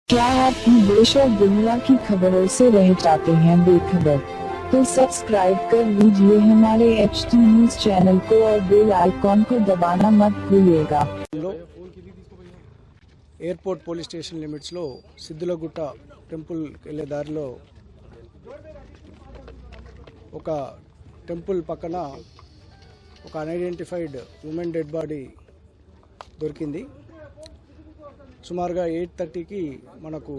क्या आप देश और दुनिया की खबरों से रह जाते हैं बेखबर? तो सब्सक्राइब कर लीजिए हमारे HT न्यूज चैनल को और बेल आइकॉन को दबाना मत भूलिएगा। ఎయిర్పోర్ట్ పోలీస్ స్టేషన్ లిమిట్స్లో సిద్ధులగుట్ట టెంపుల్ వెళ్ళే దారిలో ఒక టెంపుల్ పక్కన ఒక అన్ఐడెంటిఫైడ్ ఉమెన్ డెడ్ బాడీ దొరికింది. సుమారుగా 8:30కి మనకు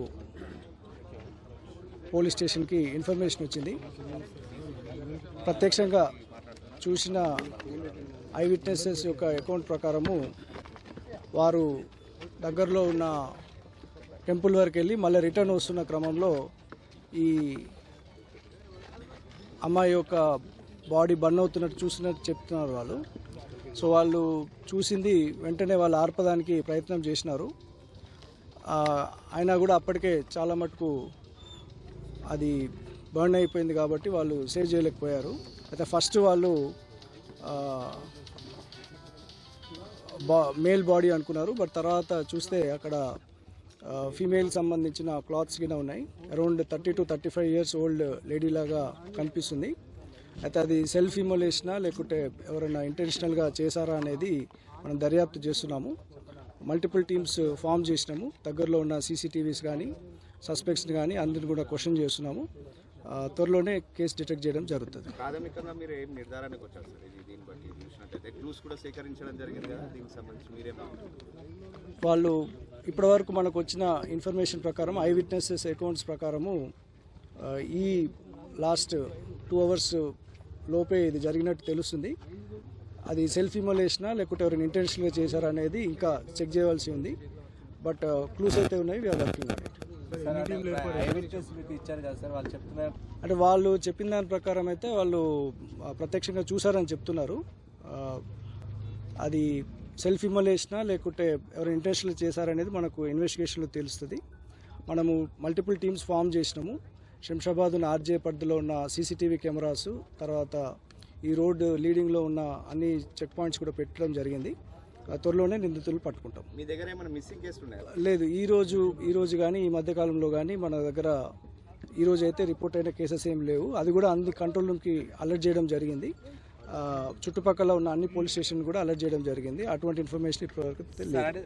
పోలీస్ స్టేషన్కి ఇన్ఫర్మేషన్ వచ్చింది. ప్రత్యక్షంగా చూసిన ఐ విట్నెసెస్ యొక్క అకౌంట్ ప్రకారము వారు దగ్గరలో ఉన్న టెంపుల్ వరకు వెళ్ళి మళ్ళీ రిటర్న్ వస్తున్న క్రమంలో ఈ అమ్మాయి యొక్క బాడీ బర్న్ అవుతున్నట్టు చూసినట్టు చెప్తున్నారు వాళ్ళు. సో వాళ్ళు చూసింది వెంటనే వాళ్ళు ఆర్పడానికి ప్రయత్నం చేసినారు. అయినా కూడా అప్పటికే చాలా మటుకు అది బర్న్ అయిపోయింది కాబట్టి వాళ్ళు సేవ్ చేయలేకపోయారు. అయితే ఫస్ట్ వాళ్ళు మేల్ బాడీ అనుకున్నారు. బట్ తర్వాత చూస్తే అక్కడ ఫీమేల్ సంబంధించిన క్లాత్స్ కింద ఉన్నాయి. Around 30 to 35 years old lady లాగా కనిపిస్తుంది. అయితే అది సెల్ఫ్ ఇమోలేషనా లేకుంటే ఎవరైనా ఇంటెన్షనల్గా చేశారా అనేది మనం దర్యాప్తు చేస్తున్నాము. మల్టిపుల్ టీమ్స్ ఫామ్ చేసినాము. దగ్గరలో ఉన్న CCTVs కానీ సస్పెక్ట్స్ని కానీ అందరిని కూడా క్వశ్చన్ చేస్తున్నాము. త్వరలోనే కేసు డిటెక్ట్ చేయడం జరుగుతుంది. ప్రాథమికంగా మీరు ఏం నిర్ధారణకు వచ్చారు సార్? దీన్ని బట్టి చూసినట్లయితే క్లూస్ కూడా సేకరించడం జరిగింది కదా, దీనికి సంబంధించి మీరేం వాళ్ళు ఇప్పటివరకు మనకు వచ్చిన ఇన్ఫర్మేషన్ ప్రకారం ఐ విట్నెసెస్ అకౌంట్స్ ప్రకారము ఈ లాస్ట్ 2 hours లోపే ఇది జరిగినట్టు తెలుస్తుంది. అది సెల్ఫ్ ఇమోలేషనా లేకుంటే ఎవరైనా ఇంటెన్షనల్గా చేశారా అనేది ఇంకా చెక్ చేయవలసి ఉంది. బట్ క్లూస్ అయితే ఉన్నాయి. We're working on it. అంటే వాళ్ళు చెప్పిన దాని ప్రకారం అయితే వాళ్ళు ప్రత్యక్షంగా చూసారని చెప్తున్నారు. అది సెల్ఫ్ ఇమోలేషనా లేకుంటే ఎవరైనా ఇంటెన్షనల్ చేశారనేది మనకు ఇన్వెస్టిగేషన్లో తెలుస్తుంది. మనము మల్టిపుల్ టీమ్స్ ఫామ్ చేసినాము. శంషాబాద్ RJ పరిధిలో ఉన్న CCTV కెమెరాస్, తర్వాత ఈ రోడ్ లీడింగ్లో ఉన్న అన్ని చెక్ పాయింట్స్ కూడా పెట్టడం జరిగింది. త్వరలోనే నిందితులు పట్టుకుంటాం. మీ దగ్గర ఏమైనా మిస్సింగ్ కేసులు ఉన్నాయా? లేదు, ఈ రోజు కానీ ఈ మధ్యకాలంలో కానీ మన దగ్గర ఈ రోజు అయితే రిపోర్ట్ అయిన కేసెస్ ఏం లేవు. అది కూడా అన్ని కంట్రోల్ రూమ్కి అలర్ట్ చేయడం జరిగింది. చుట్టుపక్కల ఉన్న అన్ని పోలీస్ స్టేషన్ కూడా అలర్ట్ చేయడం జరిగింది. అటువంటి ఇన్ఫర్మేషన్ ఇప్పటివరకు తెలియదు.